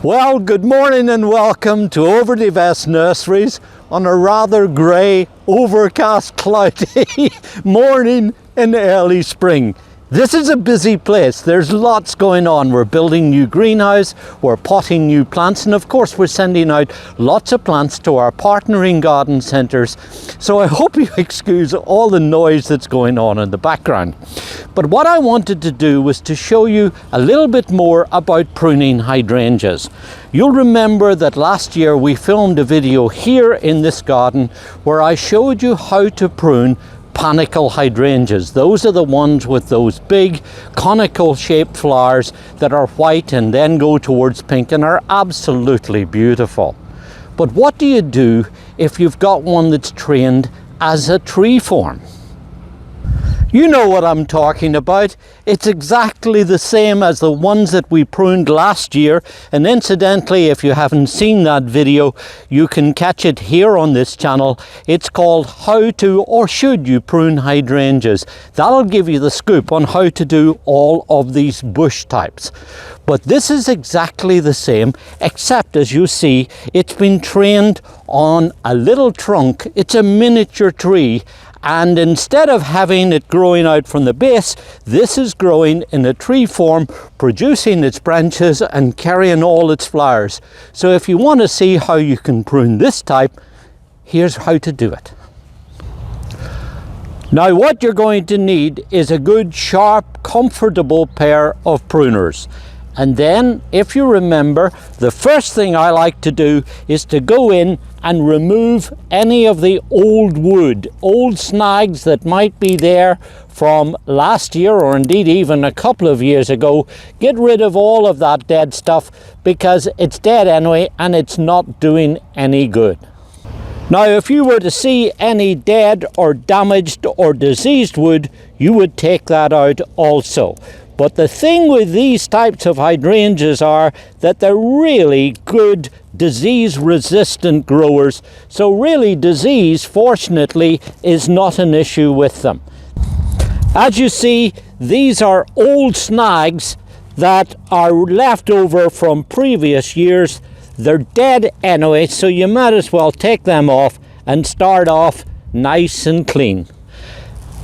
Well, good morning and welcome to Overdevest Nurseries on a rather grey, overcast, cloudy morning in early spring. This is a busy place. There's lots going on. We're building new greenhouse, we're potting new plants, and of course we're sending out lots of plants to our partnering garden centres. So I hope you excuse all the noise that's going on in the background. But what I wanted to do was to show you a little bit more about pruning hydrangeas. You'll remember that last year we filmed a video here in this garden where I showed you how to prune Panicle hydrangeas. Those are the ones with those big conical shaped flowers that are white and then go towards pink and are absolutely beautiful. But what do you do if you've got one that's trained as a tree form? You know what I'm talking about. It's exactly the same as the ones that we pruned last year, and incidentally, if you haven't seen that video, you can catch it here on this channel. It's called How to or Should You Prune Hydrangeas. That'll give you the scoop on how to do all of these bush types. But this is exactly the same, except as you see, it's been trained on a little trunk. It's a miniature tree. And instead of having it growing out from the base, this is growing in a tree form, producing its branches and carrying all its flowers. So if you want to see how you can prune this type, here's how to do it. Now what you're going to need is a good, sharp, comfortable pair of pruners. And then, if you remember, the first thing I like to do is to go in and remove any of the old wood, old snags that might be there from last year or indeed even a couple of years ago. Get rid of all of that dead stuff because it's dead anyway and it's not doing any good. Now, if you were to see any dead or damaged or diseased wood, you would take that out also. But the thing with these types of hydrangeas are that they're really good disease-resistant growers. So really disease, fortunately, is not an issue with them. As you see, these are old snags that are left over from previous years. They're dead anyway, so you might as well take them off and start off nice and clean.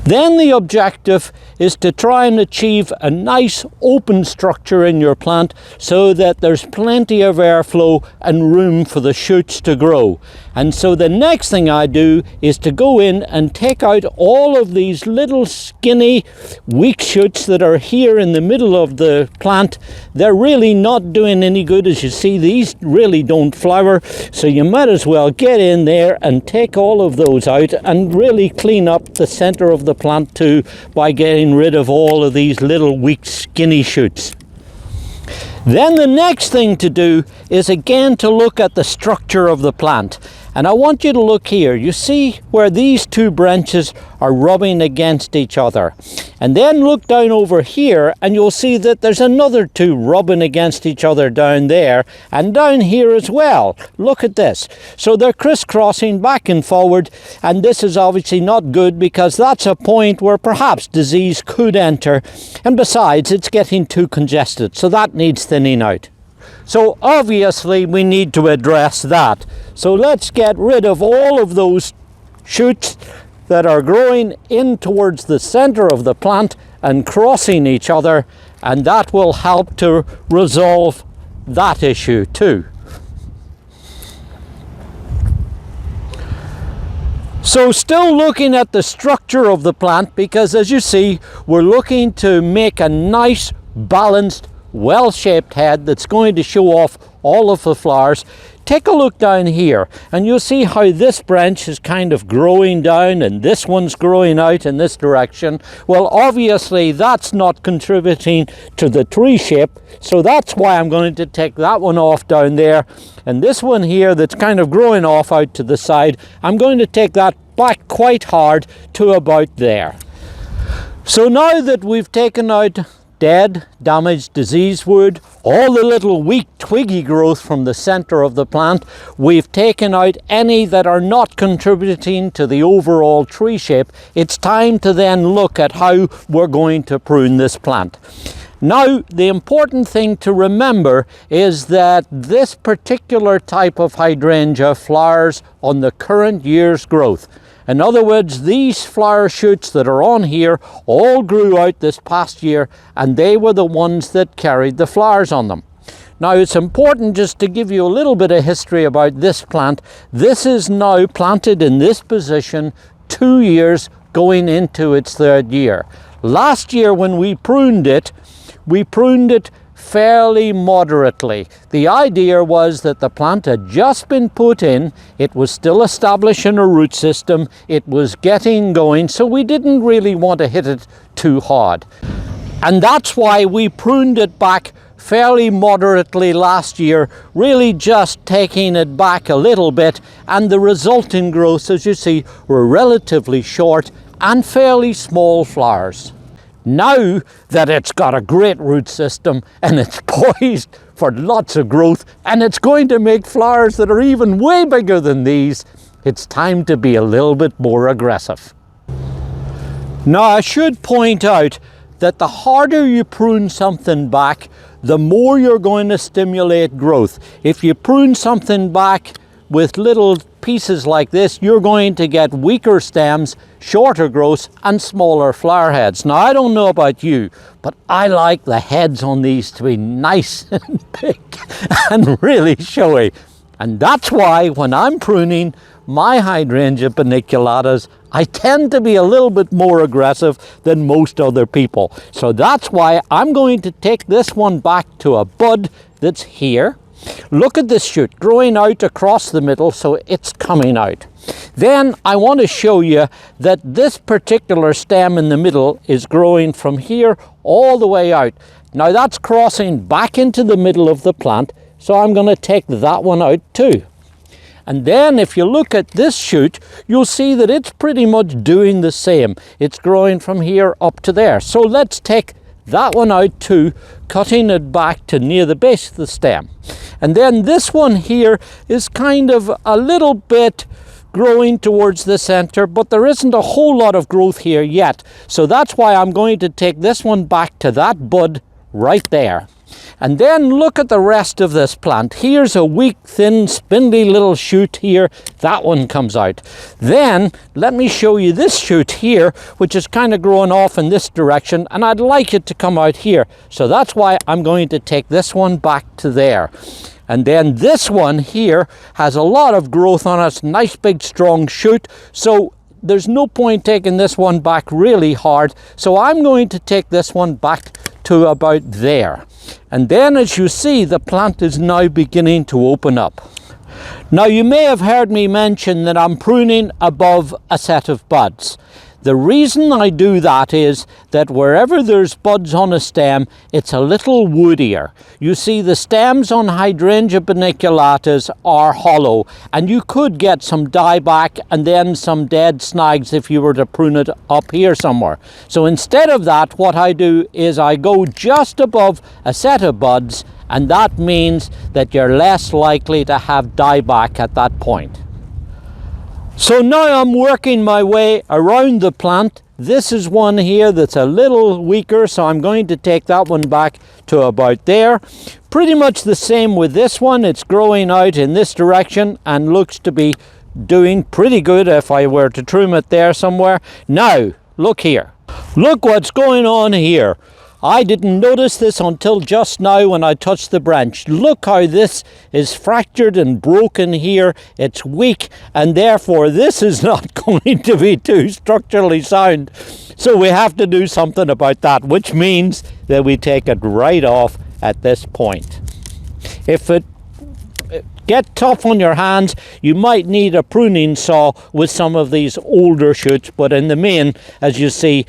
Then the objective is to try and achieve a nice open structure in your plant so that there's plenty of airflow and room for the shoots to grow. And so the next thing I do is to go in and take out all of these little skinny weak shoots that are here in the middle of the plant. They're really not doing any good. As you see, these really don't flower, so you might as well get in there and take all of those out and really clean up the center of the plant too by getting rid of all of these little weak skinny shoots. Then the next thing to do is again to look at the structure of the plant. And I want you to look here. You see where these two branches are rubbing against each other. And then look down over here and you'll see that there's another two rubbing against each other down there and down here as well. Look at this. So they're crisscrossing back and forward, and this is obviously not good because that's a point where perhaps disease could enter, and besides it's getting too congested, so that needs thinning out. So obviously we need to address that. So let's get rid of all of those shoots that are growing in towards the center of the plant and crossing each other, and that will help to resolve that issue too. So still looking at the structure of the plant, because as you see, we're looking to make a nice, balanced, well-shaped head that's going to show off all of the flowers. Take a look down here and you'll see how this branch is kind of growing down and this one's growing out in this direction. Well, obviously that's not contributing to the tree shape, so that's why I'm going to take that one off down there. And this one here that's kind of growing off out to the side, I'm going to take that back quite hard to about there. So now that we've taken out dead, damaged, diseased wood, all the little weak twiggy growth from the center of the plant, we've taken out any that are not contributing to the overall tree shape. It's time to then look at how we're going to prune this plant. Now, the important thing to remember is that this particular type of hydrangea flowers on the current year's growth. In other words, these flower shoots that are on here all grew out this past year, and they were the ones that carried the flowers on them. Now, it's important just to give you a little bit of history about this plant. This is now planted in this position 2 years going into its 3rd year. Last year when we pruned it fairly moderately. The idea was that the plant had just been put in, it was still establishing a root system, it was getting going, so we didn't really want to hit it too hard. And that's why we pruned it back fairly moderately last year, really just taking it back a little bit, and the resulting growths, as you see, were relatively short and fairly small flowers. Now that it's got a great root system and it's poised for lots of growth and it's going to make flowers that are even way bigger than these, it's time to be a little bit more aggressive. Now, I should point out that the harder you prune something back, the more you're going to stimulate growth. If you prune something back with little pieces like this, you're going to get weaker stems, shorter growths, and smaller flower heads. Now, I don't know about you, but I like the heads on these to be nice and big and really showy. And that's why when I'm pruning my hydrangea paniculatas, I tend to be a little bit more aggressive than most other people. So that's why I'm going to take this one back to a bud that's here. Look at this shoot growing out across the middle, so it's coming out. Then I want to show you that this particular stem in the middle is growing from here all the way out. Now that's crossing back into the middle of the plant, so I'm going to take that one out too. And then if you look at this shoot, you'll see that it's pretty much doing the same. It's growing from here up to there. So let's take that one out too, cutting it back to near the base of the stem. And then this one here is kind of a little bit growing towards the center, but there isn't a whole lot of growth here yet. So that's why I'm going to take this one back to that bud right there. And then look at the rest of this plant. Here's a weak, thin, spindly little shoot here. That one comes out. Then let me show you this shoot here, which is kind of growing off in this direction, and I'd like it to come out here. So that's why I'm going to take this one back to there. And then this one here has a lot of growth on it, nice big strong shoot. So there's no point taking this one back really hard. So I'm going to take this one back to about there. And then as you see, the plant is now beginning to open up. Now you may have heard me mention that I'm pruning above a set of buds. The reason I do that is that wherever there's buds on a stem, it's a little woodier. You see, the stems on Hydrangea paniculatas are hollow, and you could get some dieback and then some dead snags if you were to prune it up here somewhere. So instead of that, what I do is I go just above a set of buds, and that means that you're less likely to have dieback at that point. So now I'm working my way around the plant. This is one here that's a little weaker, so I'm going to take that one back to about there. Pretty much the same with this one. It's growing out in this direction and looks to be doing pretty good if I were to trim it there somewhere. Now, look here. Look what's going on here. I didn't notice this until just now when I touched the branch. Look how this is fractured and broken here. It's weak, and therefore this is not going to be too structurally sound. So we have to do something about that, which means that we take it right off at this point. If it gets tough on your hands, you might need a pruning saw with some of these older shoots, but in the main, as you see,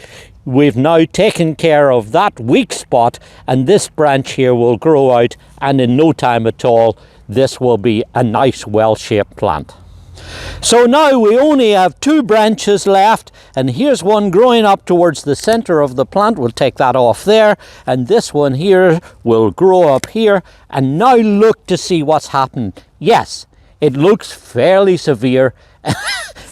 we've now taken care of that weak spot, and this branch here will grow out, and in no time at all this will be a nice well-shaped plant. So now we only have 2 branches left, and here's one growing up towards the center of the plant. We'll take that off there, and this one here will grow up here. And now look to see what's happened. Yes, it looks fairly severe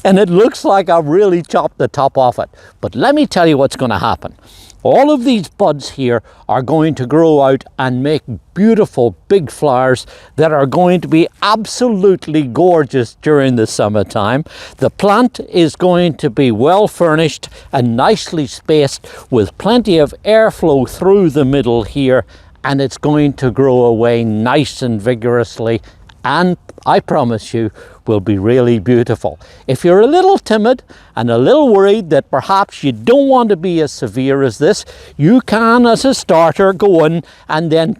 and it looks like I've really chopped the top off it. But let me tell you what's going to happen. All of these buds here are going to grow out and make beautiful big flowers that are going to be absolutely gorgeous during the summertime. The plant is going to be well furnished and nicely spaced with plenty of airflow through the middle here, and it's going to grow away nice and vigorously, and I promise you will be really beautiful. If you're a little timid and a little worried that perhaps you don't want to be as severe as this, you can, as a starter, go in and then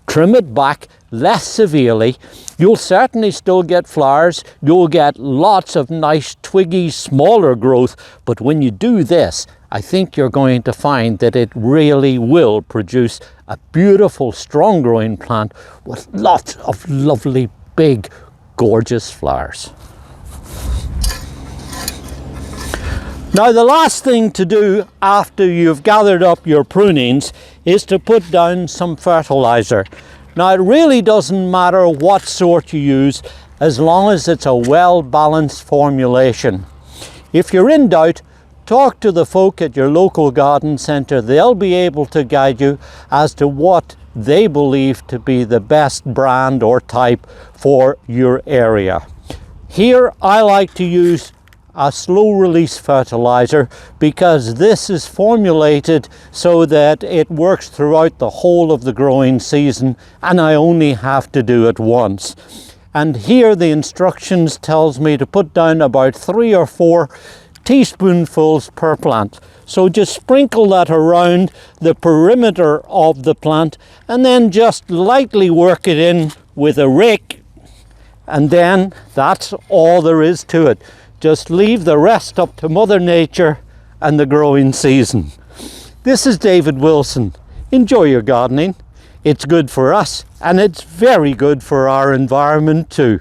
trim it back less severely. You'll certainly still get flowers. You'll get lots of nice twiggy, smaller growth, but when you do this, I think you're going to find that it really will produce a beautiful, strong growing plant with lots of lovely, big, gorgeous flowers. Now, the last thing to do after you've gathered up your prunings is to put down some fertilizer. Now, it really doesn't matter what sort you use as long as it's a well-balanced formulation. If you're in doubt, talk to the folk at your local garden centre. They'll be able to guide you as to what they believe to be the best brand or type for your area. Here I like to use a slow release fertilizer because this is formulated so that it works throughout the whole of the growing season, and I only have to do it once. And here the instructions tells me to put down about 3 or 4 teaspoonfuls per plant. So just sprinkle that around the perimeter of the plant and then just lightly work it in with a rake, and then that's all there is to it. Just leave the rest up to Mother Nature and the growing season. This is David Wilson. Enjoy your gardening. It's good for us and it's very good for our environment too.